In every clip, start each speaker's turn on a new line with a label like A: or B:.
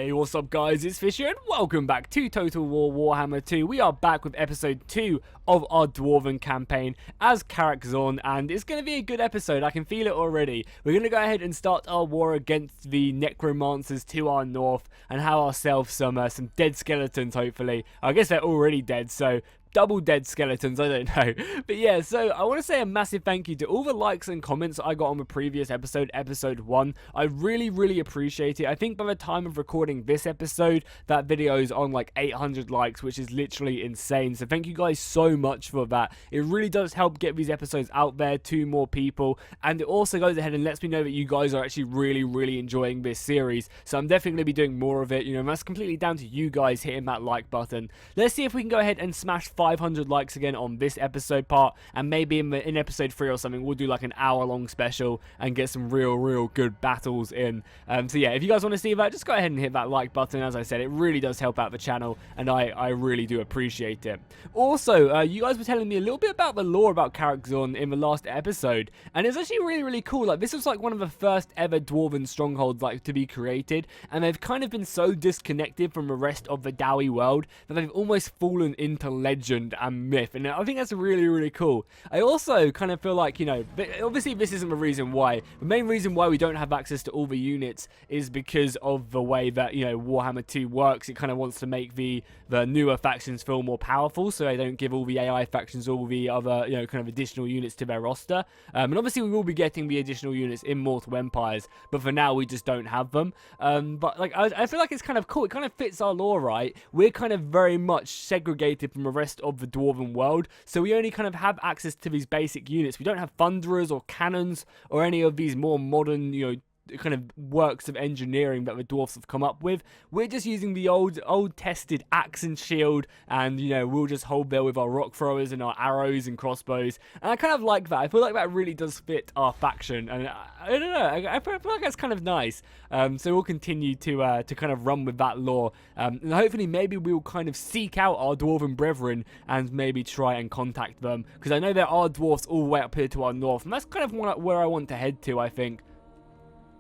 A: Hey, what's up guys, it's Fish here and welcome back to Total War Warhammer 2. We are back with episode 2 of our Dwarven campaign as Crynsos, and it's going to be a good episode, I can feel it already. We're going to go ahead and start our war against the necromancers to our north and have ourselves some dead skeletons hopefully. I guess they're already dead, so double dead skeletons, I don't know. But yeah, so I want to say a massive thank you to all the likes and comments I got on the previous episode, episode 1. I really appreciate it. I think by the time of recording this episode, that video is on like 800 likes, which is literally insane. So thank you guys so much for that. It really does help get these episodes out there to more people. And it also goes ahead and lets me know that you guys are actually really enjoying this series. So I'm definitely going to be doing more of it. You know, that's completely down to you guys hitting that like button. Let's see if we can go ahead and smash 500 likes again on this episode part, and maybe in episode 3 or something we'll do like an hour-long special and get some real good battles in. So yeah, if you guys want to see that, just go ahead and hit that like button. As I said, it really does help out the channel, and I really do appreciate it. Also, you guys were telling me a little bit about the lore about Crynsos in the last episode, and it's actually really cool. Like, this was like one of the first ever dwarven strongholds like to be created, and they've kind of been so disconnected from the rest of the Dowie world that they've almost fallen into legend and myth, and I think that's really cool. I also kind of feel like, you know, obviously this isn't the reason why. The main reason why we don't have access to all the units is because of the way that, you know, Warhammer 2 works. It kind of wants to make the newer factions feel more powerful, so they don't give all the AI factions all the other, you know, kind of additional units to their roster. And obviously we will be getting the additional units in Mortal Empires, but for now we just don't have them. But like, I feel like it's kind of cool. It kind of fits our lore, right? We're kind of very much segregated from the rest of the dwarven world, so we only kind of have access to these basic units. We don't have thunderers or cannons or any of these more modern, you know, kind of works of engineering that the dwarfs have come up with. We're just using the old tested axe and shield, and, you know, we'll just hold there with our rock throwers and our arrows and crossbows, and I kind of like that. I feel like that really does fit our faction, and I don't know, I feel like that's kind of nice. So we'll continue to kind of run with that lore, and hopefully maybe we'll kind of seek out our dwarven brethren and maybe try and contact them, because I know there are dwarfs all the way up here to our north, and that's kind of where I want to head to, I think.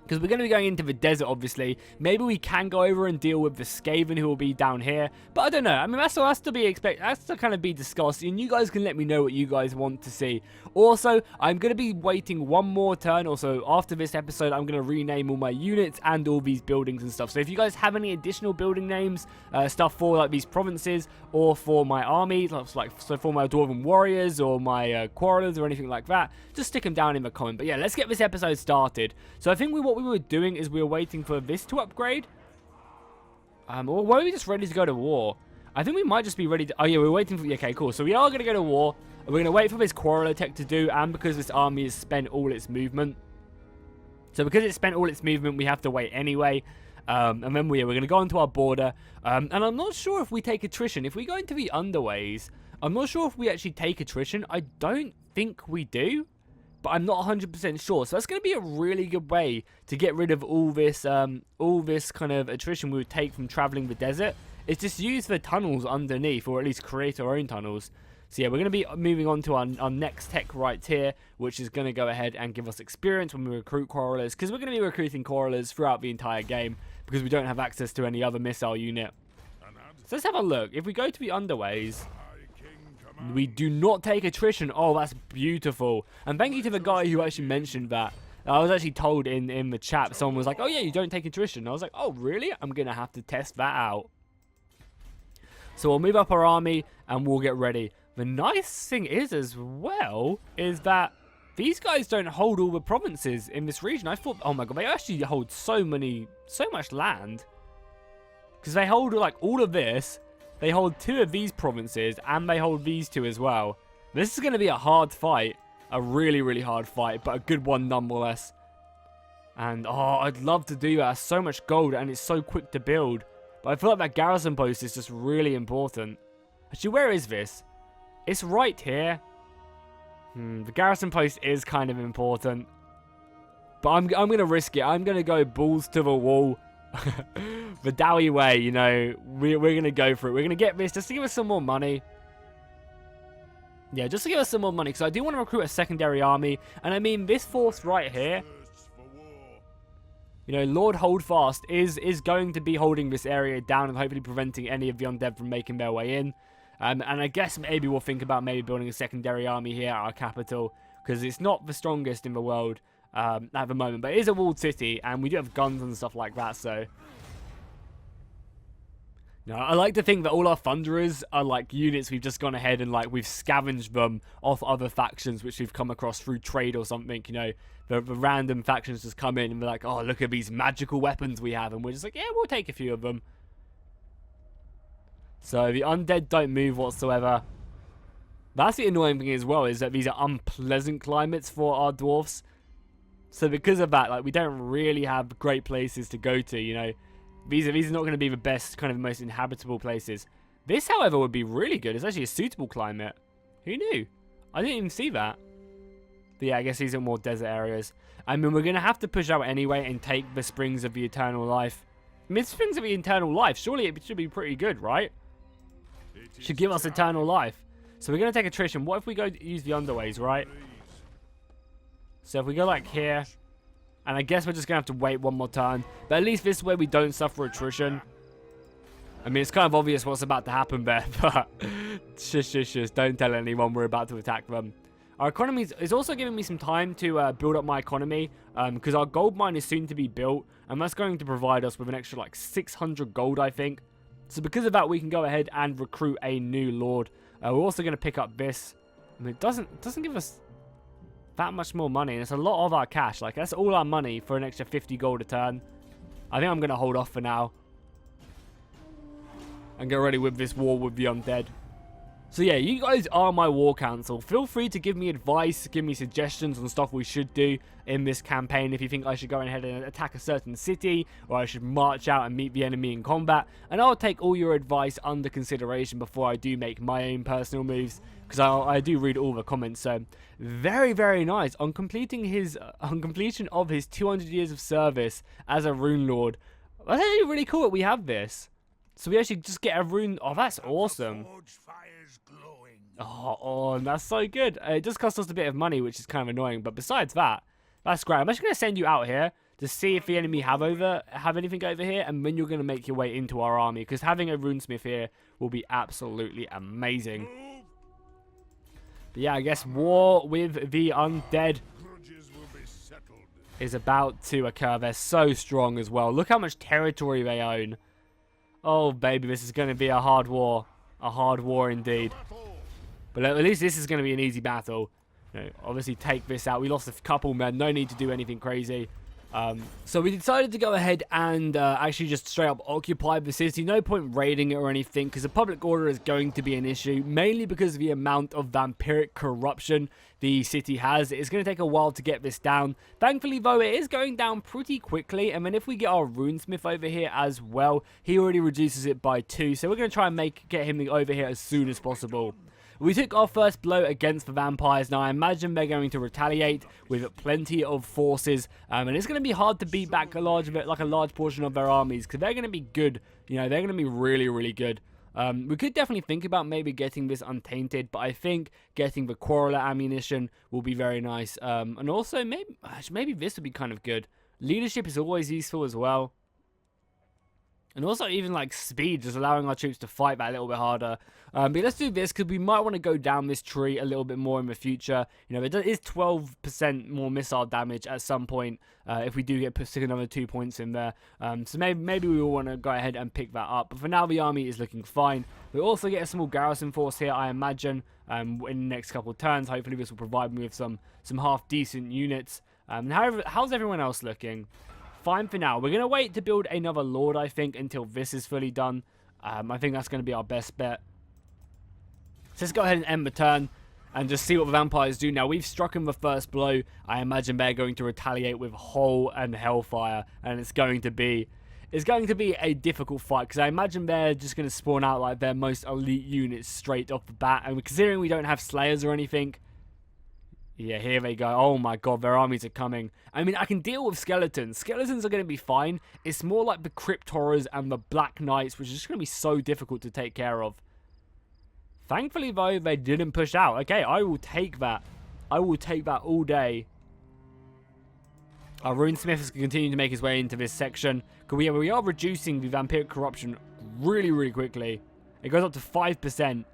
A: Because we're going to be going into the desert, obviously. Maybe we can go over and deal with the Skaven who will be down here. But I don't know. I mean, that's to kind of be discussed. And you guys can let me know what you guys want to see. Also, I'm going to be waiting one more turn. Also, after this episode, I'm going to rename all my units and all these buildings and stuff. So if you guys have any additional building names, stuff for like these provinces, or for my army, so for my Dwarven warriors or my quarrelers or anything like that, just stick them down in the comment. But yeah, let's get this episode started. So I think what we were doing is we were waiting for this to upgrade. Or were we just ready to go to war? I think we might just be ready to... Oh yeah, we're waiting for... Okay, cool. So we are going to go to war. We're going to wait for this quarreler tech to do, and because this army has spent all its movement. So because it's spent all its movement, we have to wait anyway. And then we're going to go onto our border. And I'm not sure if we take attrition. If we go into the underways, I'm not sure if we actually take attrition. I don't think we do, but I'm not 100% sure. So that's going to be a really good way to get rid of all this kind of attrition we would take from traveling the desert. It's just use the tunnels underneath, or at least create our own tunnels. So yeah, we're going to be moving on to our next tech right here, which is going to go ahead and give us experience when we recruit quarrelers, because we're going to be recruiting quarrelers throughout the entire game, because we don't have access to any other missile unit. So let's have a look. If we go to the underways, we do not take attrition. Oh, that's beautiful. And thank you to the guy who actually mentioned that. I was actually told in the chat, someone was like, oh yeah, you don't take attrition. I was like, oh really? I'm going to have to test that out. So we'll move up our army and we'll get ready. The nice thing is as well is that these guys don't hold all the provinces in this region. I thought, oh my god, they actually hold so much land. Because they hold like all of this. They hold 2 of these provinces, and they hold these 2 as well. This is going to be a hard fight. A really hard fight, but a good one nonetheless. And, oh, I'd love to do that. It's so much gold, and it's so quick to build. But I feel like that garrison post is just really important. Actually, where is this? It's right here. The garrison post is kind of important. But I'm going to risk it. I'm going to go balls to the wall. The Dowie way, you know, we're going to go for it. We're going to get this just to give us some more money. Yeah, just to give us some more money, because I do want to recruit a secondary army. And I mean, this force right here, You know, Lord Holdfast is going to be holding this area down and hopefully preventing any of the undead from making their way in. And I guess maybe we'll think about maybe building a secondary army here at our capital, because it's not the strongest in the world at the moment, but it is a walled city, and we do have guns and stuff like that, so... No, I like to think that all our Thunderers are like units we've just gone ahead and like we've scavenged them off other factions which we've come across through trade or something, you know. The random factions just come in and be like, oh, look at these magical weapons we have, and we're just like, yeah, we'll take a few of them. So the undead don't move whatsoever. That's the annoying thing as well, is that these are unpleasant climates for our dwarfs. So because of that, like, we don't really have great places to go to, you know. These are not going to be the best, kind of most inhabitable places. This, however, would be really good. It's actually a suitable climate. Who knew? I didn't even see that. But yeah, I guess these are more desert areas. I mean, we're going to have to push out anyway and take the Springs of the Eternal Life. I mean, Springs of the Eternal Life, surely it should be pretty good, right? Should give us Eternal Life. So we're going to take attrition. What if we go use the Underways, right? So if we go like here... And I guess we're just going to have to wait one more turn. But at least this way we don't suffer attrition. I mean, it's kind of obvious what's about to happen there. But shush. Don't tell anyone we're about to attack them. Our economy is also giving me some time to build up my economy. Because our gold mine is soon to be built. And that's going to provide us with an extra like 600 gold, I think. So because of that, we can go ahead and recruit a new lord. We're also going to pick up this. I mean, it doesn't give us... that much more money, and it's a lot of our cash. Like, that's all our money for an extra 50 gold a turn. I think I'm going to hold off for now and get ready with this war with the undead. So yeah, you guys are my war council. Feel free to give me advice, give me suggestions on stuff we should do in this campaign. If you think I should go ahead and attack a certain city, or I should march out and meet the enemy in combat, and I'll take all your advice under consideration before I do make my own personal moves, because I do read all the comments. So very, very nice. On completing his on completion of his 200 years of service as a rune lord, that's actually really cool that we have this. So we actually just get a rune. Oh, that's awesome. Oh, that's so good. It does cost us a bit of money, which is kind of annoying. But besides that, that's great. I'm actually going to send you out here to see if the enemy have anything over here, and then you're going to make your way into our army, because having a runesmith here will be absolutely amazing. But yeah, I guess war with the undead is about to occur. They're so strong as well. Look how much territory they own. Oh, baby, this is going to be a hard war. A hard war indeed. But at least this is going to be an easy battle. You know, obviously, take this out. We lost a couple men. No need to do anything crazy. So we decided to go ahead and actually just straight up occupy the city. No point raiding it or anything, because the public order is going to be an issue, mainly because of the amount of vampiric corruption the city has. It's going to take a while to get this down. Thankfully, though, it is going down pretty quickly. And then if we get our runesmith over here as well, he already reduces it by 2. So we're going to try and get him over here as soon as possible. We took our first blow against the vampires. Now, I imagine they're going to retaliate with plenty of forces. And it's going to be hard to beat back a large portion of their armies, because they're going to be good. You know, they're going to be really, really good. We could definitely think about maybe getting this untainted, but I think getting the quarreler ammunition will be very nice. And also, maybe this would be kind of good. Leadership is always useful as well. And also even like speed, just allowing our troops to fight that a little bit harder. But let's do this, because we might want to go down this tree a little bit more in the future. You know, there is 12% more missile damage at some point if we do stick another 2 points in there. So maybe we will want to go ahead and pick that up. But for now, the army is looking fine. We'll also get a small garrison force here, I imagine, in the next couple of turns. Hopefully this will provide me with some half-decent units. How's everyone else looking? Fine for now. We're going to wait to build another lord, I think, until this is fully done. I think that's going to be our best bet. So let's go ahead and end the turn and just see what the vampires do. Now, we've struck them the first blow. I imagine they're going to retaliate with Hole and Hellfire, and it's going to be a difficult fight, because I imagine they're just going to spawn out like their most elite units straight off the bat. And considering we don't have Slayers or anything, yeah, here they go. Oh my god, their armies are coming. I mean, I can deal with skeletons. Skeletons are going to be fine. It's more like the Crypt Horrors and the Black Knights, which is just going to be so difficult to take care of. Thankfully, though, they didn't push out. Okay, I will take that. I will take that all day. Our runesmith is continuing to make his way into this section. Because we are reducing the vampiric corruption really, really quickly. It goes up to 5%.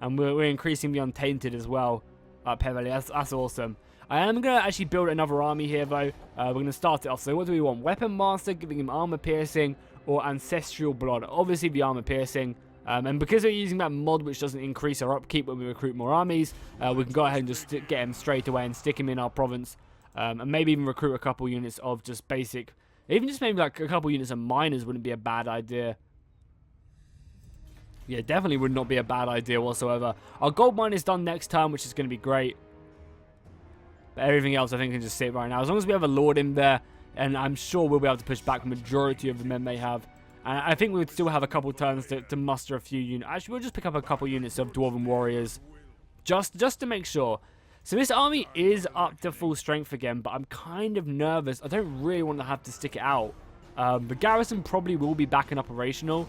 A: And we're increasing the untainted as well up heavily. That's awesome. I am going to actually build another army here, though. We're going to start it off. So what do we want? Weapon Master, giving him armor piercing, or Ancestral Blood. Obviously the armor piercing. And because we're using that mod which doesn't increase our upkeep when we recruit more armies, we can go ahead and just get him straight away and stick him in our province. And maybe even recruit a couple units of just basic... Even just maybe like a couple units of miners wouldn't be a bad idea. Yeah, definitely would not be a bad idea whatsoever. Our gold mine is done next turn, which is going to be great. But everything else I think can just sit right now. As long as we have a lord in there, and I'm sure we'll be able to push back the majority of the men they have. And I think we would still have a couple turns to muster a few units. Actually, we'll just pick up a couple units of dwarven warriors. Just to make sure. So this army is up to full strength again, but I'm kind of nervous. I don't really want to have to stick it out. The garrison probably will be back and operational.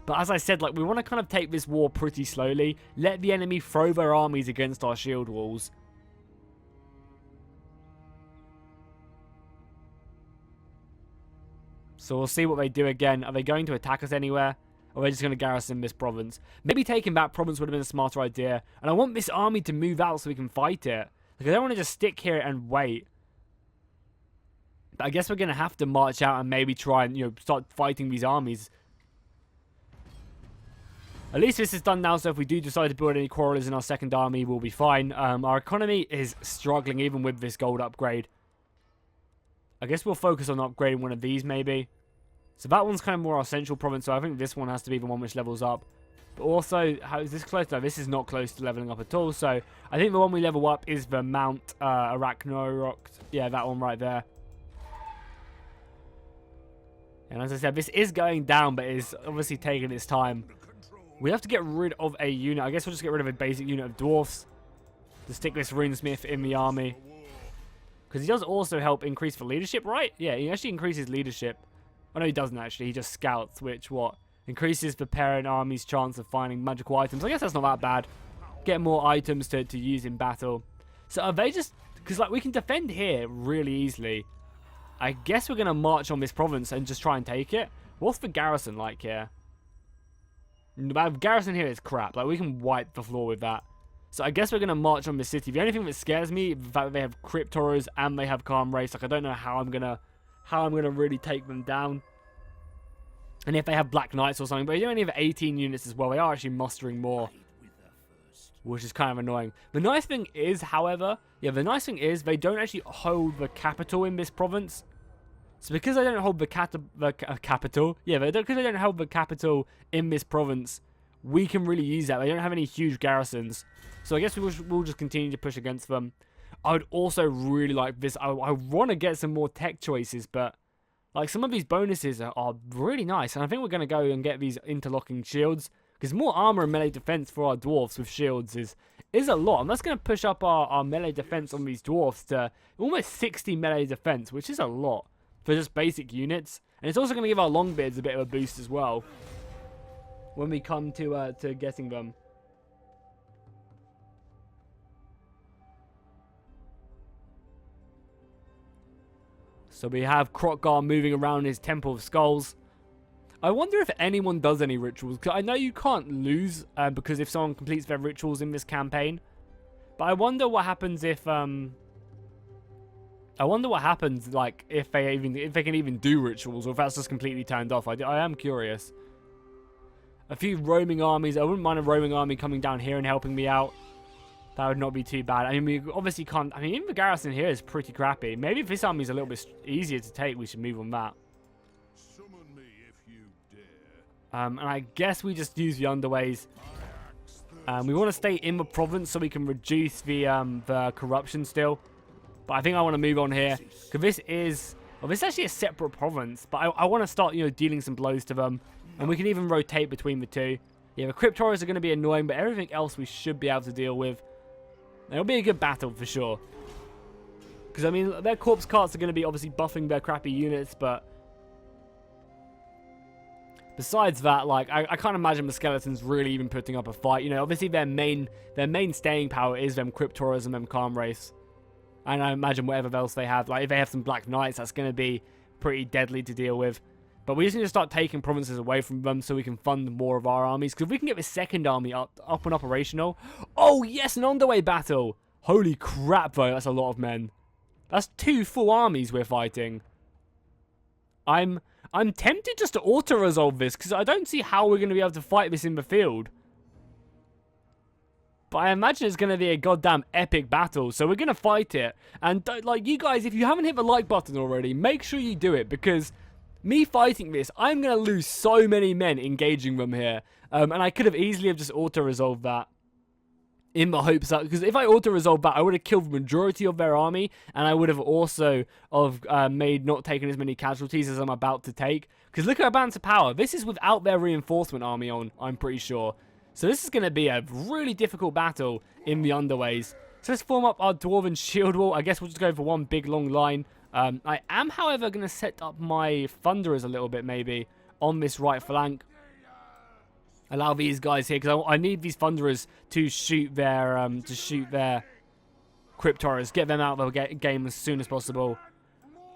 A: But as I said, like, we want to kind of take this war pretty slowly. Let the enemy throw their armies against our shield walls. So we'll see what they do again. Are they going to attack us anywhere? Or are they just going to garrison this province? Maybe taking back province would have been a smarter idea. And I want this army to move out so we can fight it. Like, I don't want to just stick here and wait. But I guess we're going to have to march out and maybe try and, you know, start fighting these armies. At least this is done now, so if we do decide to build any quarrelers in our second army, we'll be fine. Our economy is struggling even with this gold upgrade. I guess we'll focus on upgrading one of these, maybe. So that one's kind of more our central province, so I think this one has to be the one which levels up. But also, how is this close? No, this is not close to leveling up at all, so I think the one we level up is the Mount Arachnoroct. Yeah, that one right there. And as I said, this is going down, but it's obviously taking its time. We have to get rid of a unit. I guess we'll just get rid of a basic unit of dwarfs to stick this runesmith in the army. Because he does also help increase the leadership, right? Yeah, he actually increases leadership. Oh, no, he doesn't actually. He just scouts, which, what? Increases the parent army's chance of finding magical items. I guess that's not that bad. Get more items to use in battle. So are they just... Because, like, we can defend here really easily. I guess we're going to march on this province and just try and take it. What's the garrison like here? The garrison here is crap. Like, we can wipe the floor with that. So I guess we're going to march on the city. The only thing that scares me is the fact that they have crypt horrors and they have calm race. Like, I don't know how I'm gonna really take them down. And if they have black knights or something, but they only have 18 units as well. They are actually mustering more, which is kind of annoying. The nice thing is, however, they don't actually hold the capital in this province. So because they don't hold the capital, because they don't hold the capital in this province, we can really use that. They don't have any huge garrisons. So I guess we'll just continue to push against them. I would also really like this. I want to get some more tech choices, but like some of these bonuses are really nice. And I think we're going to go and get these interlocking shields. Because more armor and melee defense for our dwarfs with shields is a lot. And that's going to push up our melee defense on these dwarfs to almost 60 melee defense, which is a lot for just basic units. And it's also going to give our longbeards a bit of a boost as well when we come to getting them. So we have Krokgar moving around his Temple of Skulls. I wonder if anyone does any rituals. Cause I know you can't lose because if someone completes their rituals in this campaign. But I wonder what happens if like if they can even do rituals, or if that's just completely turned off. I am curious. A few roaming armies. I wouldn't mind a roaming army coming down here and helping me out. That would not be too bad. I mean, we obviously can't... I mean, even the garrison here is pretty crappy. Maybe if this army is a little bit easier to take, we should move on that.
B: Summon me if you dare.
A: And I guess we just use the underways. We want to stay in the province so we can reduce the corruption still. But I think I want to move on here. Because this is... Well, this is actually a separate province. But I want to start, you know, dealing some blows to them. And we can even rotate between the two. Yeah, the crypt horrors are going to be annoying, but everything else we should be able to deal with. It'll be a good battle for sure. Because, I mean, their corpse carts are going to be obviously buffing their crappy units, but... Besides that, like, I can't imagine the skeletons really even putting up a fight. You know, obviously their main staying power is them crypt horrors and them calm race. And I imagine whatever else they have. Like, if they have some Black Knights, that's going to be pretty deadly to deal with. But we just need to start taking provinces away from them so we can fund more of our armies. Because if we can get this second army up and operational... Oh, yes, an underway battle! Holy crap, though, that's a lot of men. That's 2 full armies we're fighting. I'm tempted just to auto-resolve this, because I don't see how we're going to be able to fight this in the field. But I imagine it's going to be a goddamn epic battle, so we're going to fight it. And, like, you guys, if you haven't hit the like button already, make sure you do it, because me fighting this, I'm going to lose so many men engaging them here. And I could have easily have just auto-resolved that. In the hopes that, because if I auto-resolve that, I would have killed the majority of their army, and I would have also made not taking as many casualties as I'm about to take. Because look at our balance of power. This is without their reinforcement army on, I'm pretty sure. So this is going to be a really difficult battle in the underways. So let's form up our Dwarven shield wall. I guess we'll just go for one big long line. I am, however, going to set up my Thunderers a little bit, maybe, on this right flank. Allow these guys here, because I need these Thunderers to shoot their Crypt Horrors. Get them out of the game as soon as possible.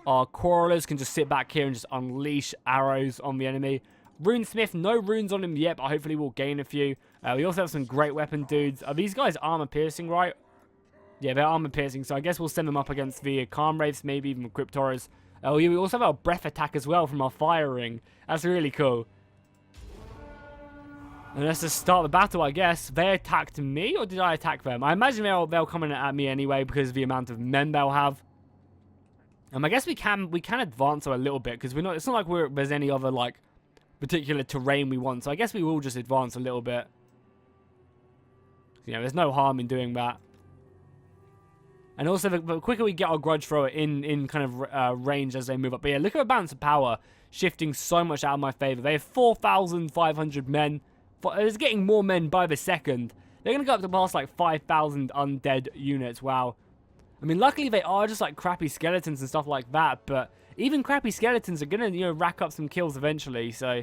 A: Our Quarrelers can just sit back here and just unleash arrows on the enemy. Runesmith, no runes on him yet, but hopefully we'll gain a few. We also have some great weapon dudes. Are these guys armor piercing, right? Yeah, they're armor piercing, so I guess we'll send them up against the Calm Wraiths, maybe even the Crypt Horrors. Oh, yeah, we also have our breath attack as well from our fire ring. That's really cool. And let's just start the battle, I guess. They attacked me, or did I attack them? I imagine they'll come in at me anyway because of the amount of men they'll have. I guess we can advance a little bit because it's not like there's any other like particular terrain we want. So I guess we will just advance a little bit. You know, there's no harm in doing that. And also, the quicker we get our Grudge Thrower in kind of range as they move up. But yeah, look at the balance of power shifting so much out of my favor. They have 4,500 men. It's getting more men by the second. They're going to go up to past like 5,000 undead units. Wow. I mean, luckily they are just like crappy skeletons and stuff like that. But even crappy skeletons are going to, you know, rack up some kills eventually. So,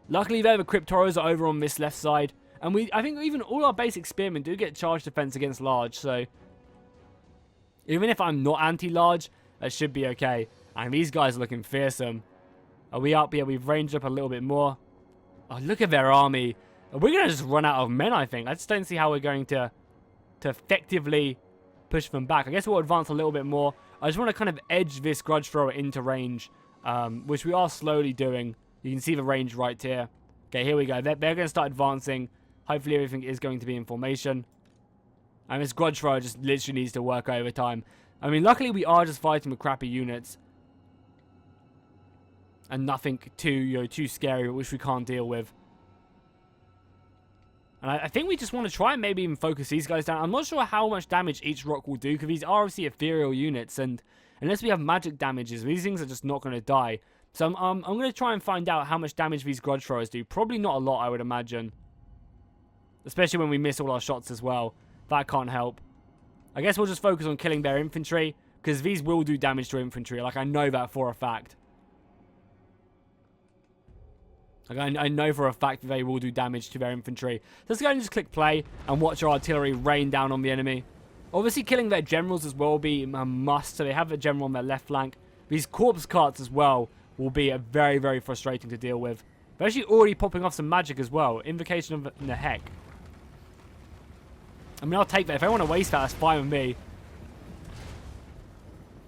A: luckily though, the Crypt Horrors are over on this left side. And I think even all our basic spearmen do get charge defense against large. So, even if I'm not anti-large, that should be okay. And these guys are looking fearsome. Are we up? Yeah, we've ranged up a little bit more. Oh, look at their army. We're going to just run out of men, I think. I just don't see how we're going to effectively push them back. I guess we'll advance a little bit more. I just want to kind of edge this Grudge Thrower into range, which we are slowly doing. You can see the range right here. Okay, here we go. They're going to start advancing. Hopefully everything is going to be in formation. And this Grudge Thrower just literally needs to work overtime. I mean, luckily we are just fighting with crappy units. And nothing too scary, which we can't deal with. And I think we just want to try and maybe even focus these guys down. I'm not sure how much damage each rock will do, because these are obviously ethereal units, and unless we have magic damages, these things are just not going to die. So I'm going to try and find out how much damage these Grudge Throwers do. Probably not a lot, I would imagine. Especially when we miss all our shots as well. That can't help. I guess we'll just focus on killing their infantry, because these will do damage to infantry. Like, I know that for a fact. Like, I know for a fact that they will do damage to their infantry. So let's go ahead and just click play and watch our artillery rain down on the enemy. Obviously, killing their generals as well will be a must. So they have a general on their left flank. These corpse carts as well will be very, very frustrating to deal with. They're actually already popping off some magic as well. Invocation of the heck. I mean, I'll take that. If I want to waste that, that's fine with me.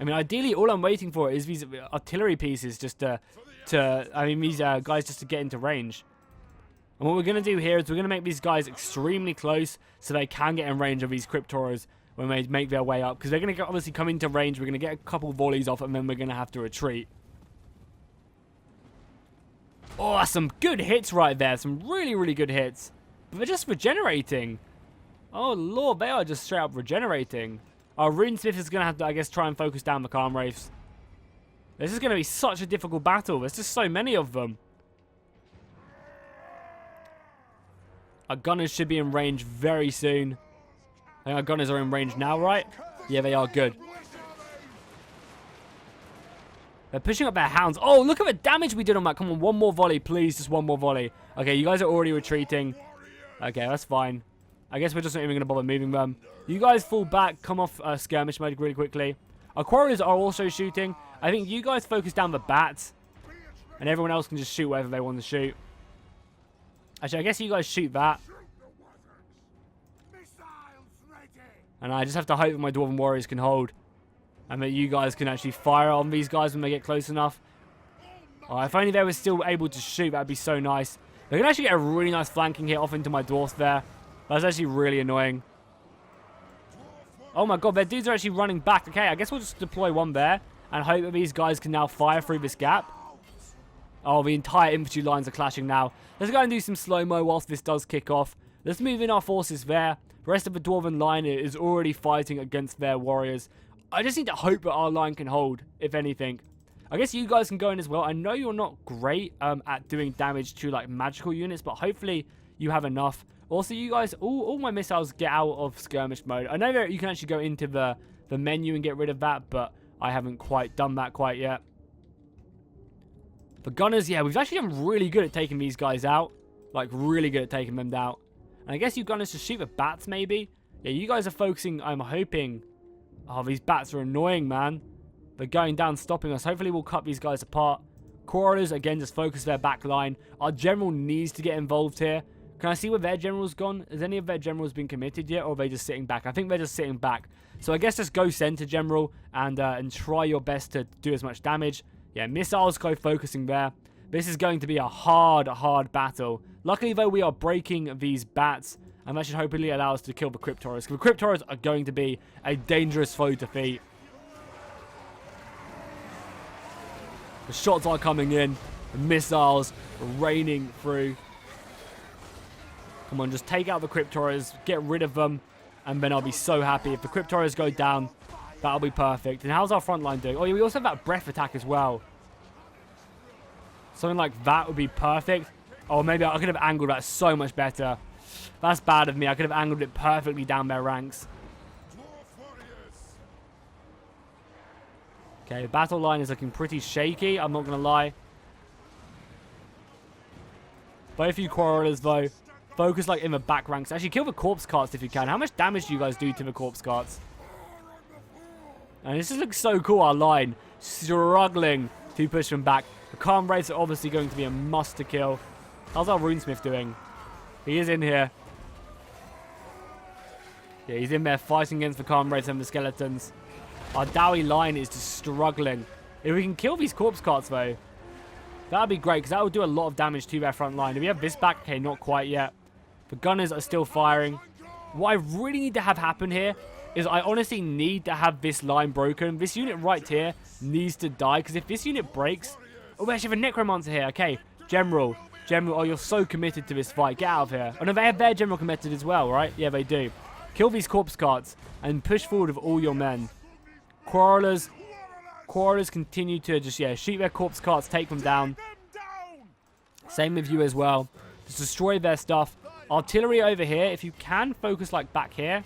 A: I mean, ideally, all I'm waiting for is these artillery pieces just these guys just to get into range. And what we're going to do here is we're going to make these guys extremely close so they can get in range of these Crypt Horrors when they make their way up. Because they're going to obviously come into range. We're going to get a couple volleys off and then we're going to have to retreat. Oh, some good hits right there. Some really, really good hits. But they're just regenerating. Oh, Lord, they are just straight up regenerating. Our Runesmith is going to have to, I guess, try and focus down the Calm Wraiths. This is going to be such a difficult battle. There's just so many of them. Our gunners should be in range very soon. I think our gunners are in range now, right? Yeah, they are. Good. They're pushing up their hounds. Oh, look at the damage we did on that. Come on, one more volley, please. Just one more volley. Okay, you guys are already retreating. Okay, that's fine. I guess we're just not even going to bother moving them. You guys fall back, come off skirmish mode really quickly. Our quarriers are also shooting. I think you guys focus down the bats. And everyone else can just shoot wherever they want to shoot. Actually, I guess you guys shoot that. And I just have to hope that my Dwarven warriors can hold. And that you guys can actually fire on these guys when they get close enough. Oh, if only they were still able to shoot, that'd be so nice. They can actually get a really nice flanking hit off into my dwarfs there. That's actually really annoying. Oh my god, their dudes are actually running back. Okay, I guess we'll just deploy one there. And hope that these guys can now fire through this gap. Oh, the entire infantry lines are clashing now. Let's go and do some slow-mo whilst this does kick off. Let's move in our forces there. The rest of the Dwarven line is already fighting against their warriors. I just need to hope that our line can hold, if anything. I guess you guys can go in as well. I know you're not great at doing damage to like magical units, but hopefully you have enough. Also, you guys, all my missiles get out of skirmish mode. I know that you can actually go into the menu and get rid of that, but I haven't quite done that quite yet. The gunners, yeah, we've actually done really good at taking these guys out. Like, really good at taking them down. And I guess you gunners just shoot the bats, maybe? Yeah, you guys are focusing, I'm hoping. Oh, these bats are annoying, man. They're going down, stopping us. Hopefully, we'll cut these guys apart. Quarrelers, again, just focus their back line. Our general needs to get involved here. Can I see where their general's gone? Has any of their generals been committed yet, or are they just sitting back? I think they're just sitting back. So I guess just go center general and try your best to do as much damage. Yeah, missiles go focusing there. This is going to be a hard battle. Luckily, though, we are breaking these bats, and that should hopefully allow us to kill the Cryptoras. The Cryptoras are going to be a dangerous foe to defeat. The shots are coming in. The missiles raining through. Come on, just take out the Cryptoras, get rid of them, and then I'll be so happy. If the Cryptoras go down, that'll be perfect. And how's our front line doing? Oh, yeah, we also have that breath attack as well. Something like that would be perfect. Oh, maybe I could have angled that so much better. That's bad of me. I could have angled it perfectly down their ranks. Okay, the battle line is looking pretty shaky. I'm not going to lie. Both you quarrelers, though, focus like in the back ranks. Actually, kill the corpse carts if you can. How much damage do you guys do to the corpse carts? And this just looks so cool, our line. Struggling to push them back. The Calm Wraiths are obviously going to be a must to kill. How's our Runesmith doing? He is in here. Yeah, he's in there fighting against the Calm Wraiths and the skeletons. Our Dowie line is just struggling. If we can kill these corpse carts, though, that would be great, because that would do a lot of damage to their front line. Do we have this back? Okay, not quite yet. The gunners are still firing. What I really need to have happen here is I honestly need to have this line broken. This unit right here needs to die, because if this unit breaks... Oh, we actually have a Necromancer here. Okay, General. General, oh, you're so committed to this fight. Get out of here. Oh, no, they have their General committed as well, right? Yeah, they do. Kill these corpse carts and push forward with all your men. Quarrelers continue to just, yeah, shoot their corpse carts, take them down. Same with you as well. Just destroy their stuff. Artillery over here, if you can, focus like back here.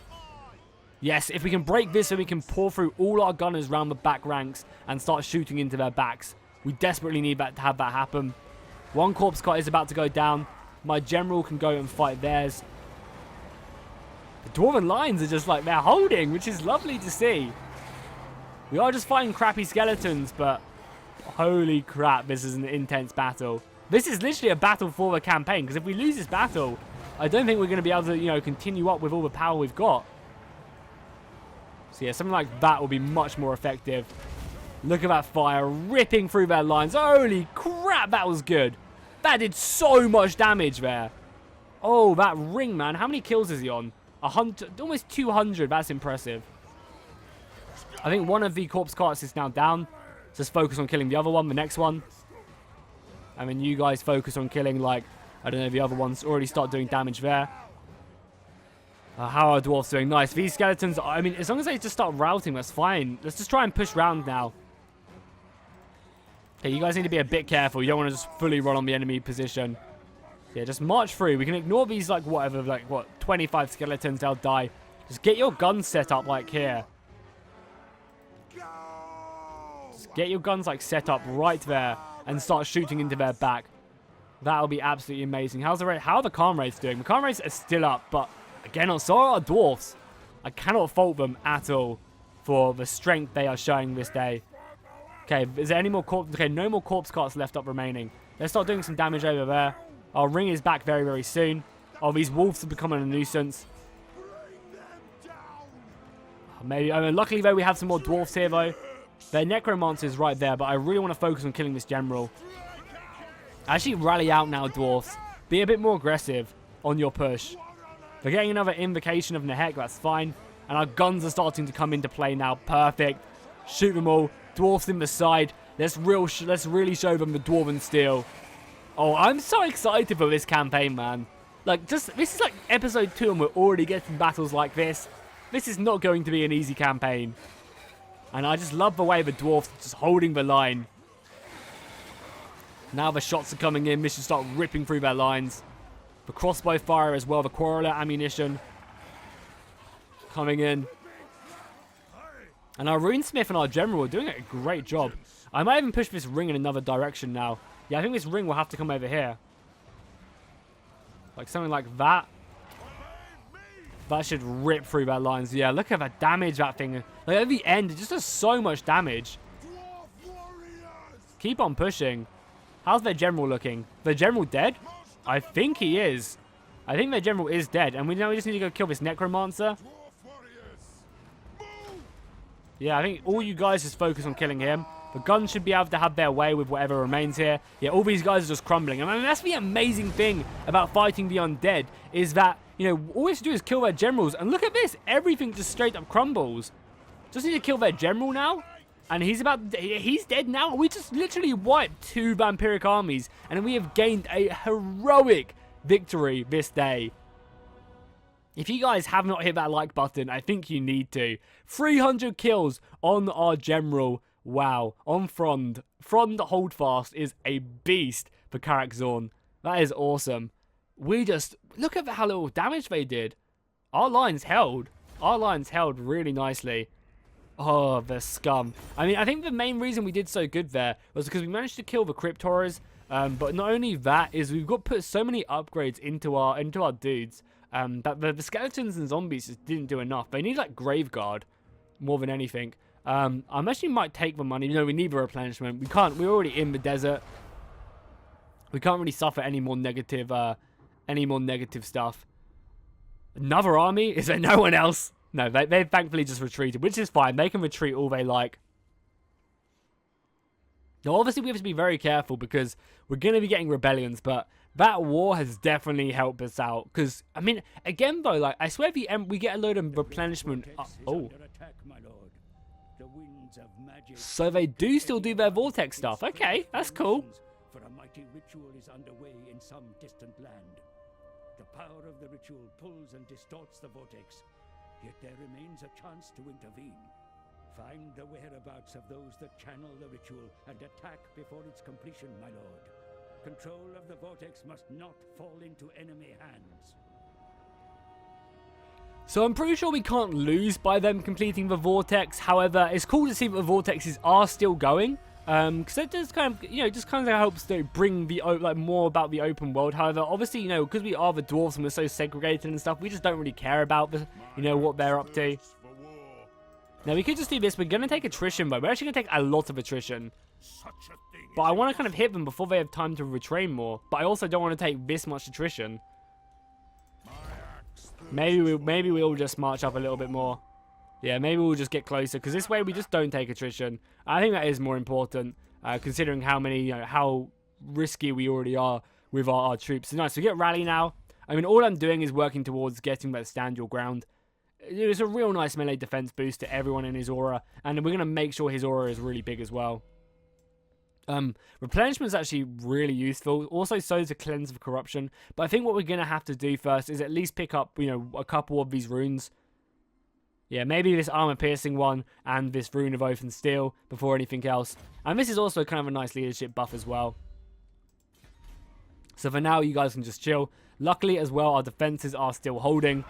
A: Yes, if we can break this so we can pour through all our gunners around the back ranks and start shooting into their backs. We desperately need that to have that happen. One corpse cart is about to go down. My general can go and fight theirs. The Dwarven lines are just like they're holding, which is lovely to see. We are just fighting crappy skeletons, but holy crap, this is an intense battle. This is literally a battle for the campaign, because if we lose this battle, I don't think we're going to be able to, you know, continue up with all the power we've got. So yeah, something like that will be much more effective. Look at that fire ripping through their lines. Holy crap, that was good. That did so much damage there. Oh, that ring, man. How many kills is he on? 100, almost 200. That's impressive. I think one of the corpse carts is now down. Just focus on killing the other one, the next one. And then you guys focus on killing, like, I don't know, the other ones. Already start doing damage there. How are dwarfs doing? Nice. These skeletons, I mean, as long as they just start routing, that's fine. Let's just try and push round now. Okay, you guys need to be a bit careful. You don't want to just fully run on the enemy position. Yeah, just march through. We can ignore these, like, whatever, like, what, 25 skeletons, they'll die. Just get your guns set up, like, here. Just get your guns, like, set up right there and start shooting into their back. That'll be absolutely amazing. How are the Calm Wraiths doing? The Calm Wraiths are still up, but Again, on so are our dwarfs. I cannot fault them at all for the strength they are showing this day. Okay, is there any more corpse? Okay, no more corpse carts left up remaining. Let's start doing some damage over there. Our ring is back very, very soon. Oh, these wolves are becoming a nuisance. Maybe, I mean, luckily though, we have some more dwarfs here though. Their necromancer's right there, but I really want to focus on killing this general. Actually, rally out now, dwarfs. Be a bit more aggressive on your push. They're getting another invocation of Nehek, that's fine. And our guns are starting to come into play now. Perfect. Shoot them all. Dwarfs in the side. Let's really show them the dwarven steel. Oh, I'm so excited for this campaign, man. Like, this is like episode 2 and we're already getting battles like this. This is not going to be an easy campaign. And I just love the way the dwarfs are just holding the line. Now the shots are coming in. This should start ripping through their lines. The crossbow fire as well. The quarreler ammunition coming in. And our runesmith and our general are doing a great job. I might even push this ring in another direction now. Yeah, I think this ring will have to come over here. Like something like that. That should rip through their lines. Yeah, look at the damage that thing. Like at the end, it just does so much damage. Keep on pushing. How's their general looking? Their general dead? I think he is. I think their general is dead. And we just need to go kill this necromancer. Yeah, I think all you guys just focus on killing him. The guns should be able to have their way with whatever remains here. Yeah, all these guys are just crumbling. I mean, that's the amazing thing about fighting the undead. Is that, you know, all we have to do is kill their generals. And look at this. Everything just straight up crumbles. Just need to kill their general now. And he's dead now. We just literally wiped 2 vampiric armies. And we have gained a heroic victory this day. If you guys have not hit that like button, I think you need to. 300 kills on our general. Wow. On Frond. Frond Holdfast is a beast for Karak-Zorn. That is awesome. We just... Look at how little damage they did. Our lines held. Our lines held really nicely. Oh, the scum. I mean, I think the main reason we did so good there was because we managed to kill the Crypt Horrors. But not only that, is we've got put so many upgrades into our dudes. That the skeletons and zombies just didn't do enough. They need like Graveguard more than anything. I actually might take the money. You know, we need the replenishment. We can't. We're already in the desert. We can't really suffer any more negative stuff. Another army? Is there no one else? No, they thankfully just retreated, which is fine. They can retreat all they like. Now, obviously, we have to be very careful because we're going to be getting rebellions, but that war has definitely helped us out. Because, I mean, again, though, like, I swear we get a load of replenishment. Oh. So they do still do their vortex stuff. Okay, that's cool.
C: For a mighty ritual is underway in some distant land. The power of the ritual pulls and distorts the vortex, yet there remains a chance to intervene. Find the whereabouts of those that channel the ritual and attack before its completion, my lord. Control of the vortex must not fall into enemy hands.
A: So I'm pretty sure we can't lose by them completing the vortex. However, it's cool to see that the vortexes are still going. Because it does kind of, you know, just kind of helps to bring the more about the open world. However, obviously, you know, because we are the dwarves and we're so segregated and stuff, we just don't really care about the, you know, what they're up to. Now we could just do this. We're gonna take attrition, but we're actually gonna take a lot of attrition. But I want to kind of hit them before they have time to retrain more. But I also don't want to take this much attrition. Maybe we'll just march up a little bit more. Yeah, maybe we'll just get closer, because this way we just don't take attrition. I think that is more important, considering how many, you know, how risky we already are with our troops. So nice, we get rally now. I mean, all I'm doing is working towards getting that stand your ground. It's a real nice melee defense boost to everyone in his aura, and we're going to make sure his aura is really big as well. Replenishment is actually really useful. Also, so is a cleanse of corruption. But I think what we're going to have to do first is at least pick up, you know, a couple of these runes. Yeah, maybe this armor-piercing one and this Rune of Oath and Steel before anything else. And this is also kind of a nice leadership buff as well. So for now, you guys can just chill. Luckily, as well, our defenses are still holding.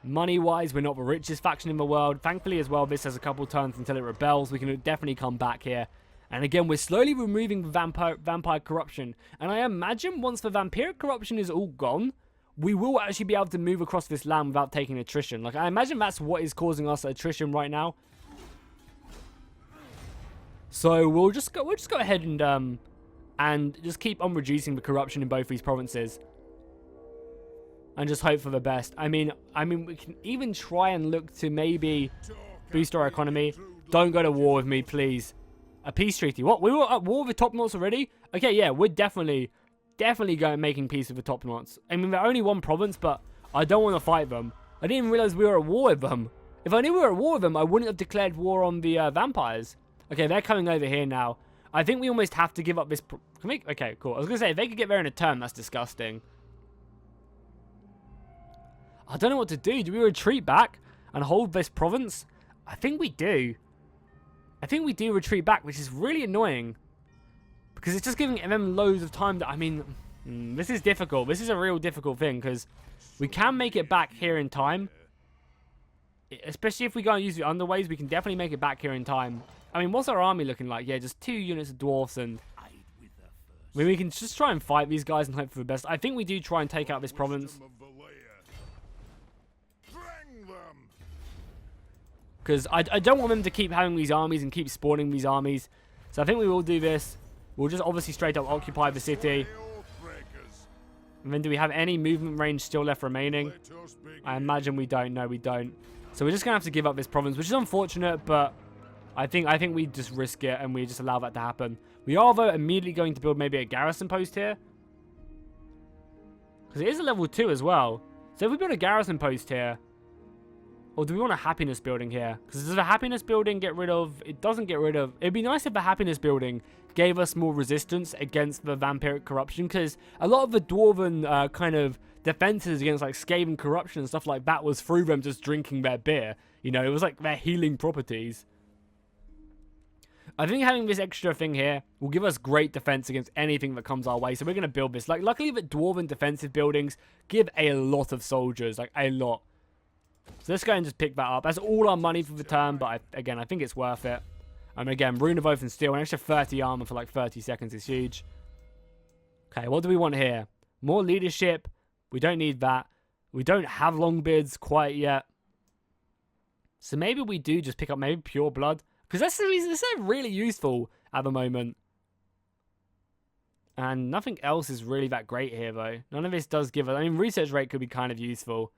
A: Money-wise, we're not the richest faction in the world. Thankfully, as well, this has a couple turns until it rebels. We can definitely come back here. And again, we're slowly removing the vampire corruption. And I imagine once the vampiric corruption is all gone, we will actually be able to move across this land without taking attrition. Like, I imagine that's what is causing us attrition right now. So we'll just go ahead and just keep on reducing the corruption in both these provinces. And just hope for the best. I mean, we can even try and look to maybe boost our economy. Don't go to war with me, please. A peace treaty. What? We were at war with the top knots already? Okay, yeah, we're definitely going making peace with the top knots. I mean, they're only one province, but I don't want to fight them. I didn't even realize we were at war with them. If I knew we were at war with them, I wouldn't have declared war on the vampires. Okay, they're coming over here now. I think we almost have to give up this... Okay, cool. I was going to say, if they could get there in a turn, that's disgusting. I don't know what to do. Do we retreat back and hold this province? I think we do. I think we do retreat back, which is really annoying. Because it's just giving them loads of time. I mean, this is difficult. This is a real difficult thing, because we can make it back here in time. Especially if we go and use the underways, we can definitely make it back here in time. I mean, what's our army looking like? Yeah, just 2 units of dwarfs, and I mean, we can just try and fight these guys and hope for the best. I think we do try and take out this province. Because I don't want them to keep having these armies and keep spawning these armies. So I think we will do this. We'll just obviously straight up occupy the city. And then do we have any movement range still left remaining? I imagine we don't. No, we don't. So we're just going to have to give up this province, which is unfortunate, but I think we just risk it and we just allow that to happen. We are, though, immediately going to build maybe a garrison post here. Because it is a level 2 as well. So if we build a garrison post here, or do we want a happiness building here? Because does the happiness building get rid of... It doesn't get rid of... It'd be nice if the happiness building gave us more resistance against the vampiric corruption. Because a lot of the dwarven kind of defenses against like Skaven corruption and stuff like that was through them just drinking their beer. You know, it was like their healing properties. I think having this extra thing here will give us great defense against anything that comes our way. So we're going to build this. Like, luckily the dwarven defensive buildings give a lot of soldiers. Like, a lot. So let's go and just pick that up. That's all our money for the turn, but again, I think it's worth it. Again, Rune of Oath and Steel, an extra 30 armor for like 30 seconds is huge. Okay, what do we want here? More leadership. We don't need that. We don't have Longbeards quite yet. So maybe we do just pick up maybe Pure Blood. Because that's the reason it's not really useful at the moment. And nothing else is really that great here, though. None of this does give us... I mean, research rate could be kind of useful.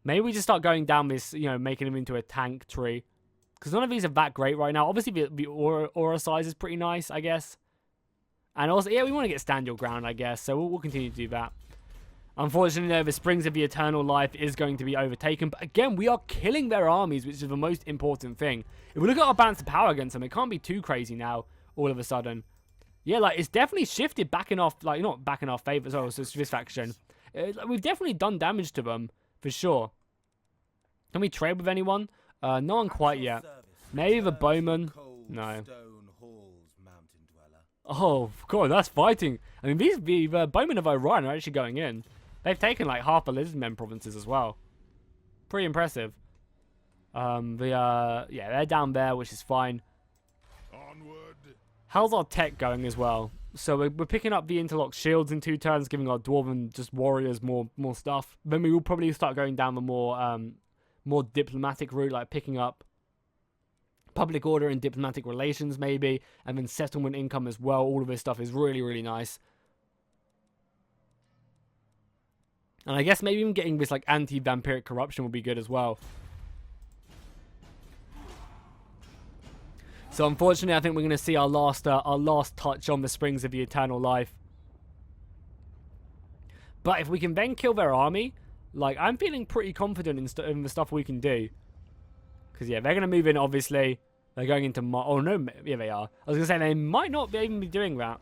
A: Maybe we just start going down this, you know, making them into a tank tree. Because none of these are that great right now. Obviously, the aura size is pretty nice, I guess. And also, yeah, we want to get stand your ground, I guess. So we'll continue to do that. Unfortunately, though, the Springs of the Eternal Life is going to be overtaken. But again, we are killing their armies, which is the most important thing. If we look at our balance of power against them, it can't be too crazy now, all of a sudden. Yeah, like, it's definitely shifted back in our... Like, not back in our favor as well, so it's this faction. We've definitely done damage to them, for sure. Can we trade with anyone? No one quite yet. Maybe the bowman? No. Oh, God, that's fighting. I mean, the bowmen of Orion are actually going in. They've taken like half the Lizardmen provinces as well. Pretty impressive. Yeah, they're down there, which is fine.
B: Onward.
A: How's our tech going as well? So we're picking up the interlocked shields in 2 turns, giving our dwarven just warriors more stuff. Then we will probably start going down the more diplomatic route, like picking up public order and diplomatic relations maybe, and then settlement income as well. All of this stuff is really, really nice. And I guess maybe even getting this like anti-vampiric corruption will be good as well. So unfortunately, I think we're going to see our last touch on the Springs of the Eternal Life. But if we can then kill their army, like, I'm feeling pretty confident in the stuff we can do. Because, yeah, they're going to move in, obviously. They're going into... Oh, no. Yeah, they are. I was going to say, they might not even be doing that.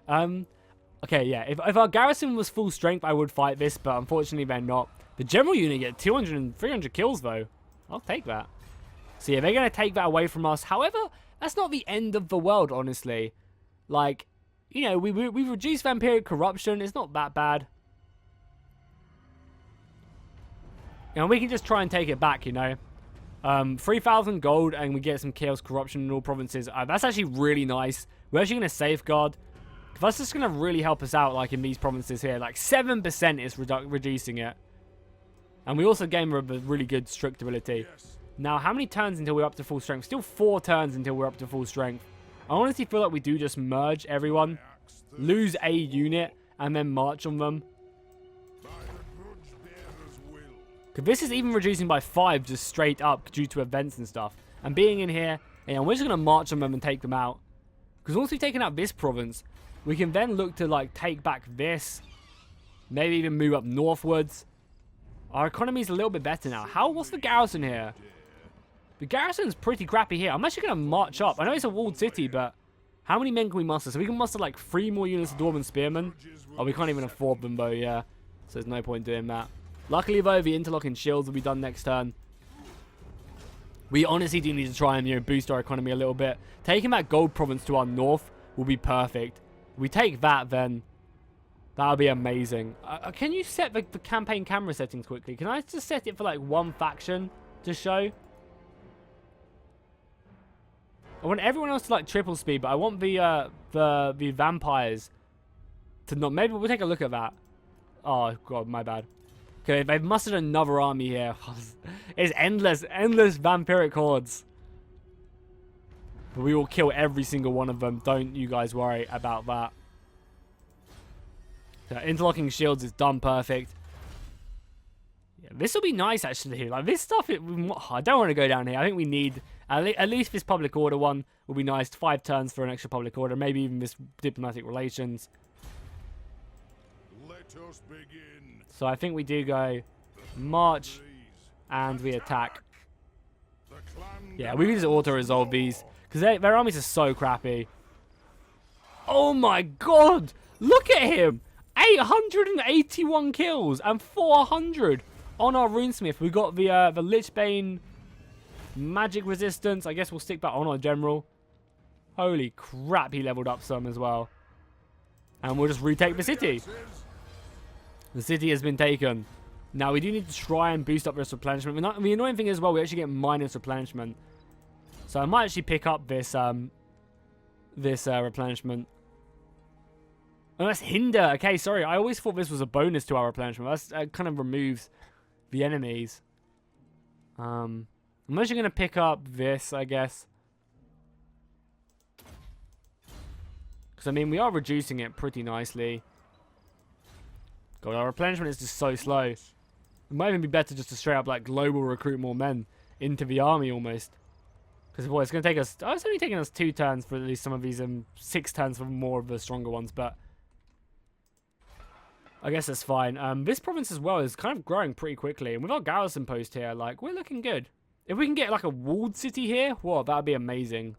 A: Okay, yeah. If our garrison was full strength, I would fight this. But, unfortunately, they're not. The general unit get 200 and 300 kills, though. I'll take that. So, yeah, they're going to take that away from us. However, that's not the end of the world, honestly. Like, you know, we've reduced vampiric corruption. It's not that bad. And we can just try and take it back, you know. 3,000 gold and we get some chaos corruption in all provinces. That's actually really nice. We're actually going to safeguard. That's just going to really help us out, like, in these provinces here. Like, 7% is reducing it. And we also gain a really good strict ability. Now, how many turns until we're up to full strength? Still 4 turns until we're up to full strength. I honestly feel like we do just merge everyone, lose a unit, and then march on them. Because this is even reducing by 5 just straight up due to events and stuff. And being in here, and we're just going to march on them and take them out. Because once we've taken out this province, we can then look to, like, take back this. Maybe even move up northwards. Our economy is a little bit better now. What's the garrison here? The garrison's pretty crappy here. I'm actually going to march up. I know it's a walled city, but how many men can we muster? So we can muster, like, 3 more units of Dwarven Spearmen. Oh, we can't even afford them, though, yeah. So there's no point doing that. Luckily, though, the interlocking shields will be done next turn. We honestly do need to try and, you know, boost our economy a little bit. Taking that gold province to our north will be perfect. If we take that, then that'll be amazing. Can you set the campaign camera settings quickly? Can I just set it for, like, one faction to show? I want everyone else to, like, triple speed, but I want the vampires to not. Maybe we'll take a look at that. Oh, God, my bad. Okay, they've mustered another army here. It's endless vampiric hordes. But we will kill every single one of them. Don't you guys worry about that. So interlocking shields is done perfect. Yeah, this will be nice, actually. Like, this stuff, I don't want to go down here. I think we need, at least this public order one will be nice. 5 turns for an extra public order. Maybe even this diplomatic relations.
B: Let us begin.
A: So I think we do go march and we attack. Yeah, we can just auto-resolve these because their armies are so crappy. Oh my god! Look at him! 881 kills and 400 on our runesmith. We got the Lichbane magic resistance. I guess we'll stick that on our general. Holy crap, he leveled up some as well. And we'll just retake the city. The city has been taken. Now, we do need to try and boost up this replenishment. The annoying thing is, well, we actually get minus replenishment. So I might actually pick up this replenishment. Oh, that's hinder. Okay, sorry. I always thought this was a bonus to our replenishment. That kind of removes the enemies. I'm actually going to pick up this, I guess. Because, I mean, we are reducing it pretty nicely. God, our replenishment is just so slow. It might even be better just to straight up, like, global recruit more men into the army almost. Because, boy, it's going to take us... Oh, it's only taking us 2 turns for at least some of these, 6 turns for more of the stronger ones, but... I guess that's fine. This province as well is kind of growing pretty quickly. And with our garrison post here, like, we're looking good. If we can get, like, a walled city here, whoa, that would be amazing.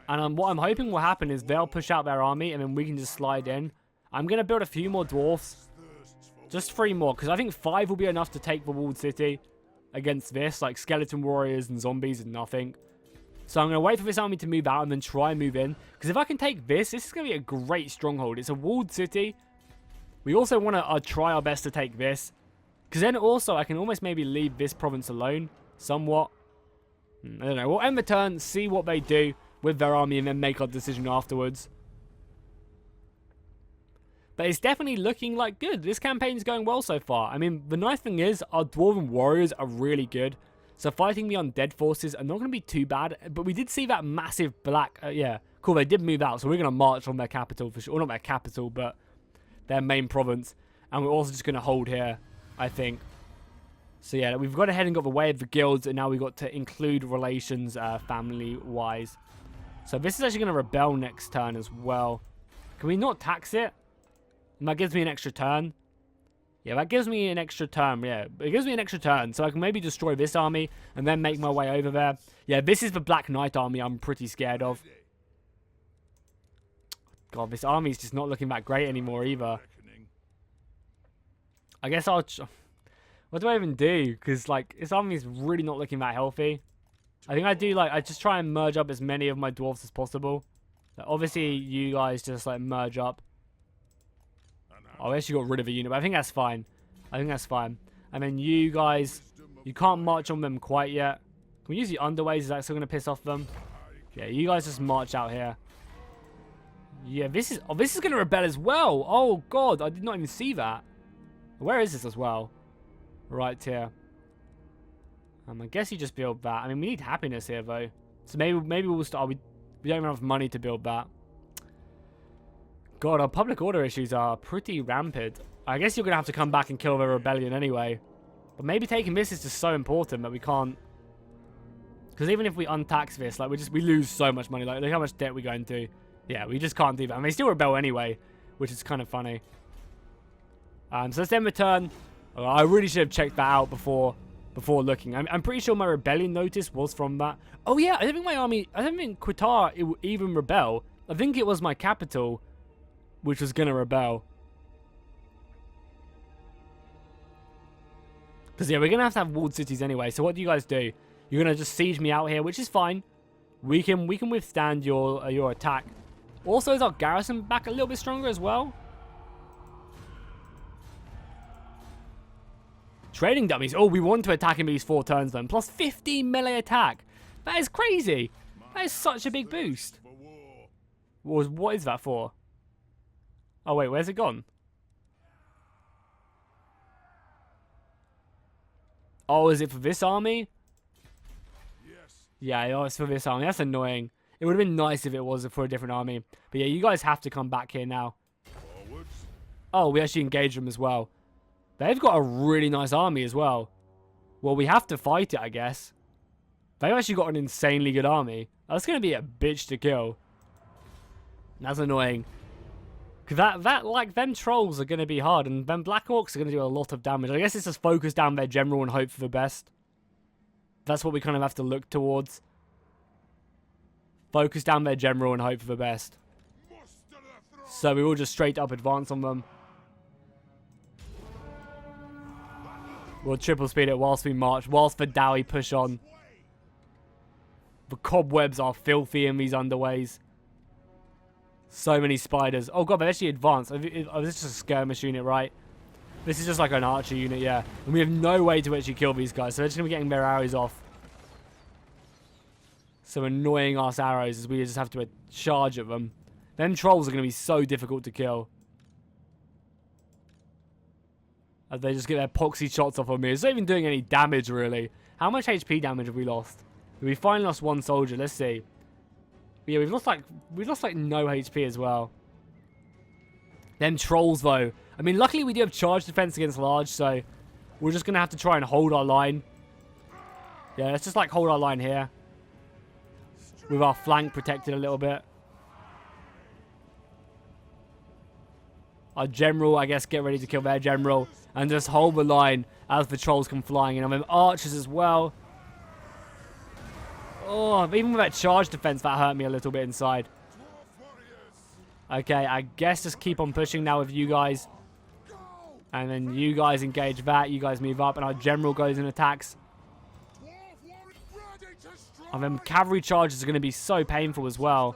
A: And what I'm hoping will happen is they'll push out their army and then we can just slide in. I'm going to build a few more dwarfs. Just 3 more, because I think 5 will be enough to take the walled city against this. Like, skeleton warriors and zombies and nothing. So I'm going to wait for this army to move out and then try and move in. Because if I can take this is going to be a great stronghold. It's a walled city. We also want to try our best to take this. Because then also I can almost maybe leave this province alone. Somewhat. I don't know. We'll end the turn, see what they do with their army, and then make our decision afterwards. But it's definitely looking like good. This campaign's going well so far. I mean, the nice thing is, our Dwarven warriors are really good. So fighting the undead forces are not going to be too bad. But we did see that massive black... yeah, cool, they did move out. So we're going to march on their capital for sure. Or not their capital, but their main province. And we're also just going to hold here, I think. So yeah, we've gone ahead and got the way of the guilds. And now we've got to include relations family-wise. So this is actually going to rebel next turn as well. Can we not tax it? And that gives me an extra turn. Yeah, that gives me an extra turn. Yeah, it gives me an extra turn. So I can maybe destroy this army and then make my way over there. Yeah, this is the Black Knight army I'm pretty scared of. God, this army's just not looking that great anymore either. I guess I'll... What do I even do? Because, like, this army's really not looking that healthy. I think I do, like, I just try and merge up as many of my dwarfs as possible. Like, obviously, you guys just, like, merge up. Oh, I actually got rid of a unit, but I think that's fine. I think that's fine. And then you guys, you can't march on them quite yet. Can we use the underways? Is that still going to piss off them? Yeah, you guys just march out here. Yeah, this is going to rebel as well. Oh, God. I did not even see that. Where is this as well? Right here. I guess you just build that. I mean, we need happiness here, though. So maybe we'll start. We don't have enough money to build that. God, our public order issues are pretty rampant. I guess you're going to have to come back and kill the rebellion anyway. But maybe taking this is just so important that we can't. Because even if we untax this, like we lose so much money. Like, look how much debt we go into. Yeah, we just can't do that. And they still rebel anyway, which is kind of funny. So let's then return. Oh, I really should have checked that out before looking. I'm pretty sure my rebellion notice was from that. Oh yeah, I don't think my army, I don't think Qatar it will even rebel. I think it was my capital which was gonna rebel. Because yeah, we're gonna have walled cities anyway. So what do you guys do? You're gonna just siege me out here, which is fine. We can withstand your attack. Also, is our garrison back a little bit stronger as well? Trading dummies. Oh, we want to attack in these 4 turns then. Plus 15 melee attack. That is crazy. That is such a big boost. What is that for? Oh wait, where's it gone? Oh, is it for this army?
B: Yes.
A: Yeah, it's for this army. That's annoying. It would have been nice if it was for a different army. But yeah, you guys have to come back here now.
B: Forwards.
A: Oh, we actually engage them as well. They've got a really nice army as well. Well, we have to fight it, I guess. They've actually got an insanely good army. That's going to be a bitch to kill. That's annoying. Because like, them trolls are going to be hard. And them Black Orcs are going to do a lot of damage. I guess it's just focus down their general and hope for the best. That's what we kind of have to look towards. Focus down their general and hope for the best. So we will just straight up advance on them. We'll triple speed it whilst we march, whilst the Dowie push on. The cobwebs are filthy in these underways. So many spiders. Oh god, they've actually advanced. Oh, this is just a skirmish unit, right? This is just like an archer unit, yeah. And we have no way to actually kill these guys, so they're just going to be getting their arrows off. Some annoying ass arrows as we just have to charge at them. Them trolls are going to be so difficult to kill. As they just get their poxy shots off on me. It's not even doing any damage, really. How much HP damage have we lost? We finally lost 1 soldier. Let's see. But yeah, we've lost like no HP as well. Them trolls, though. I mean, luckily we do have charge defense against large, so we're just going to have to try and hold our line. Yeah, let's just like hold our line here. With our flank protected a little bit. Our general, I guess, get ready to kill their general. And just hold the line as the trolls come flying in. I mean, archers as well. Oh, even with that charge defense, that hurt me a little bit inside. Okay, I guess just keep on pushing now with you guys. And then you guys engage that. You guys move up. And our general goes and attacks. And then cavalry charges are going to be so painful as well.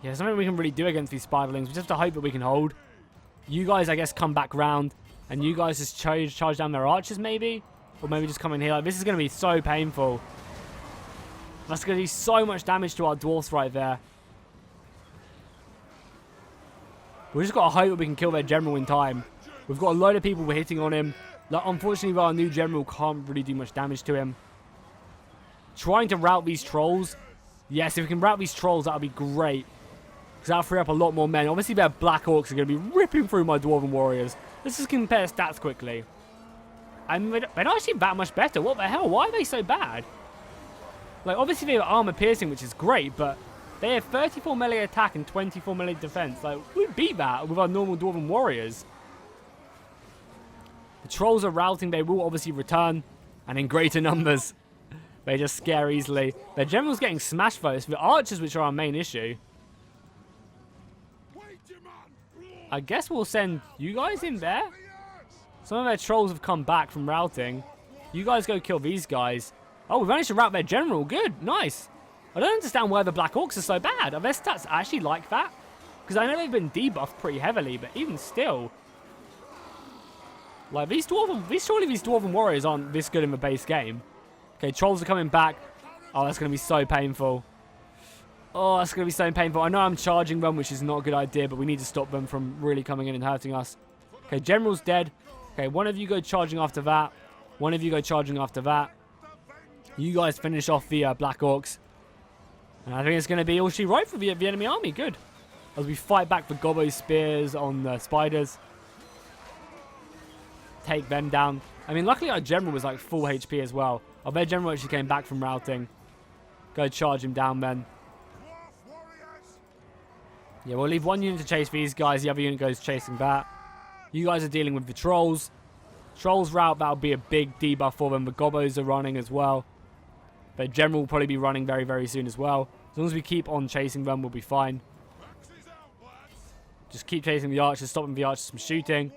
A: Yeah, there's nothing we can really do against these spiderlings. We just have to hope that we can hold. You guys, I guess, come back round. And you guys just charge down their archers, maybe? Or maybe just come in here. Like, this is going to be so painful. That's going to do so much damage to our dwarfs right there. We've just got to hope that we can kill their general in time. We've got a load of people hitting on him. Like, unfortunately, our new general can't really do much damage to him. Trying to rout these trolls. Yes, if we can rout these trolls, that would be great. Because that'll free up a lot more men. Obviously, their Black Orcs are going to be ripping through my Dwarven Warriors. Let's just compare stats quickly. And they're not actually that much better. What the hell? Why are they so bad? Like, obviously, they have armor piercing, which is great, but they have 34 melee attack and 24 melee defense. Like, we beat that with our normal Dwarven Warriors. The trolls are routing. They will obviously return, and in greater numbers. They just scare easily. Their general's getting smashed, though. It's the archers which are our main issue. I guess we'll send you guys in there. Some of their trolls have come back from routing. You guys go kill these guys. Oh, we've managed to rout their general. Good. Nice. I don't understand why the Black Orcs are so bad. Are their stats actually like that? Because I know they've been debuffed pretty heavily, but even still. Like, surely these Dwarven Warriors aren't this good in the base game. Okay, trolls are coming back. Oh, that's going to be so painful. Oh, that's going to be so painful. I know I'm charging them, which is not a good idea, but we need to stop them from really coming in and hurting us. Okay, General's dead. Okay, one of you go charging after that. One of you go charging after that. You guys finish off the Black Orcs. And I think it's going to be all she wrote for the enemy army. Good. As we fight back the Gobbo spears on the spiders. Take them down. I mean, luckily our general was like full HP as well. Our their general actually came back from routing. Go charge him down then. Yeah, we'll leave one unit to chase these guys. The other unit goes chasing that. You guys are dealing with the trolls. Trolls route, that'll be a big debuff for them. The Gobbos are running as well. Their general will probably be running very, very soon as well. As long as we keep on chasing them, we'll be fine. Just keep chasing the archers, stopping the archers from shooting.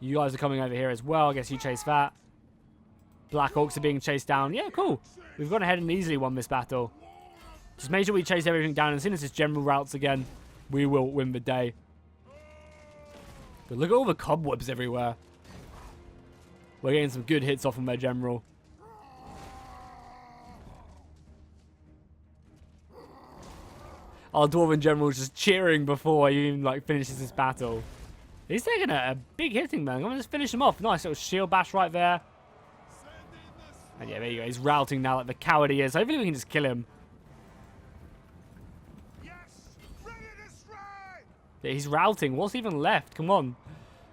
A: You guys are coming over here as well. I guess you chase that. Black Orcs are being chased down. Yeah, cool. We've gone ahead and easily won this battle. Just make sure we chase everything down. And as soon as this general routes again, we will win the day. But look at all the cobwebs everywhere. We're getting some good hits off from their general. Our Dwarven general is just cheering before he even like finishes this battle. He's taking a big hitting, man. I'm going to just finish him off. Nice little shield bash right there. And yeah, there you go. He's routing now like the coward he is. Hopefully we can just kill him. Yeah, he's routing. What's even left? Come on.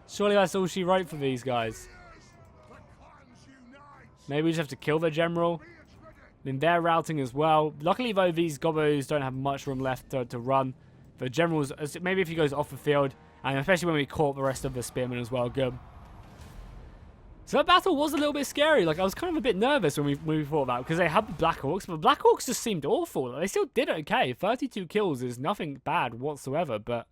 A: Surely that's all she wrote for these guys. Maybe we just have to kill their general. Then they're routing as well. Luckily, though, these Gobbos don't have much room left to run. The generals, maybe if he goes off the field, and especially when we caught the rest of the spearmen as well, good. So that battle was a little bit scary. Like, I was kind of a bit nervous when we fought that, because they had the Black Orcs, but the Black Orcs just seemed awful. Like, they still did okay. 32 kills is nothing bad whatsoever, but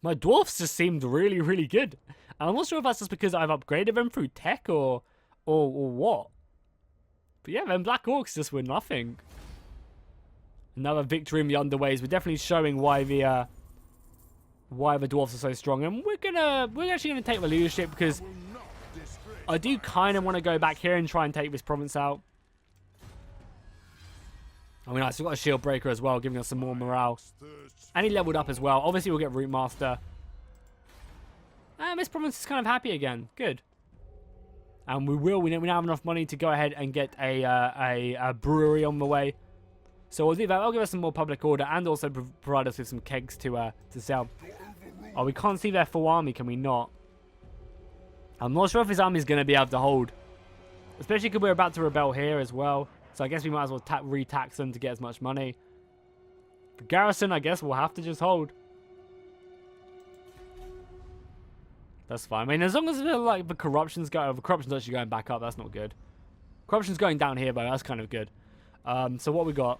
A: my Dwarfs just seemed really, really good. And I'm not sure if that's just because I've upgraded them through tech or what. But yeah, then Black Orcs just were nothing. Another victory in the underways. We're definitely showing why the Dwarfs are so strong. And we're actually gonna take the leadership because I do kind of want to go back here and try and take this province out. I mean, I still got a shield breaker as well, giving us some more morale. And he leveled up as well. Obviously, we'll get Root Master. And this province is kind of happy again. Good. And we now have enough money to go ahead and get a brewery on the way. So we'll do that. That'll give us some more public order and also provide us with some kegs to sell. Oh, we can't see their full army, can we not? I'm not sure if his army is going to be able to hold. Especially because we're about to rebel here as well. So I guess we might as well re-tax them to get as much money. The garrison, I guess, we'll have to just hold. That's fine. I mean, as long as like the corruption's actually going back up, that's not good. Corruption's going down here, though. That's kind of good. So what we got?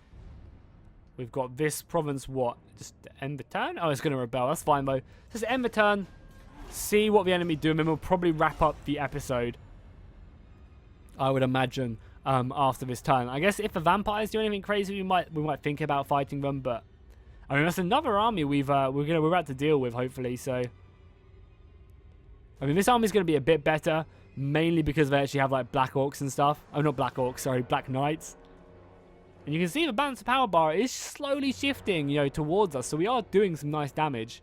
A: We've got this province, what? Just end the turn? Oh, it's going to rebel. That's fine, though. Just end the turn. See what the enemy do, and then we'll probably wrap up the episode. I would imagine, after this turn. I guess if the vampires do anything crazy, we might think about fighting them, but I mean, that's another army we're about to deal with, hopefully, so I mean, this army's going to be a bit better, mainly because they actually have, like, Black Orcs and stuff. Oh, not Black Orcs, sorry, Black Knights. And you can see the balance of power bar is slowly shifting, you know, towards us. So we are doing some nice damage.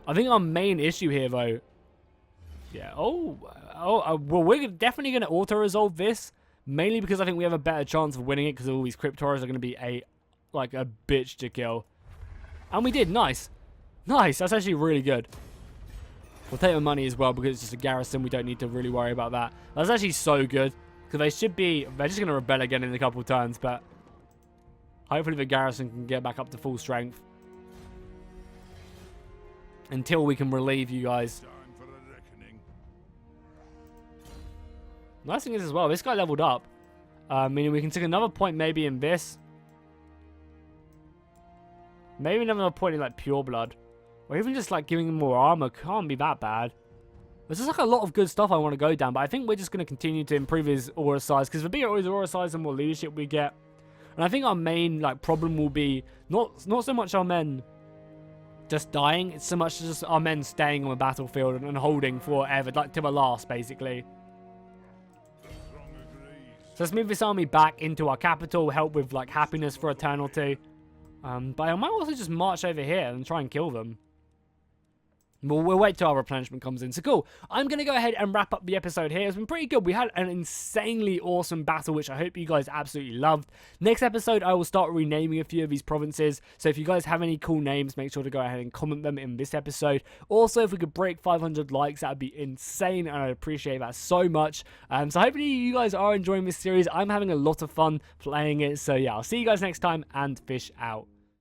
A: I think our main issue here, though... Yeah, well, we're definitely going to auto-resolve this. Mainly because I think we have a better chance of winning it, because all these Cryptoras are going to be a bitch to kill. And we did, nice. Nice, that's actually really good. We'll take the money as well because it's just a garrison. We don't need to really worry about that. That's actually so good. Because they're just going to rebel again in a couple of turns. But hopefully the garrison can get back up to full strength. Until we can relieve you guys. Nice thing is as well, this guy leveled up. Meaning we can take another point maybe in this. Maybe another point in like Pure Blood. Or even just like giving them more armor can't be that bad. There's just like a lot of good stuff I want to go down. But I think we're just going to continue to improve his aura size. Because the bigger his aura size, the more leadership we get. And I think our main like problem will be not so much our men just dying. It's so much just our men staying on the battlefield and holding forever. Like to the last basically. So let's move this army back into our capital, help with like happiness for a turn or two. But I might also just march over here and try and kill them. We'll wait till our replenishment comes in. So cool. I'm going to go ahead and wrap up the episode here. It's been pretty good. We had an insanely awesome battle, which I hope you guys absolutely loved. Next episode, I will start renaming a few of these provinces. So if you guys have any cool names, make sure to go ahead and comment them in this episode. Also, if we could break 500 likes, that would be insane. And I'd appreciate that so much. So hopefully you guys are enjoying this series. I'm having a lot of fun playing it. So yeah, I'll see you guys next time, and fish out.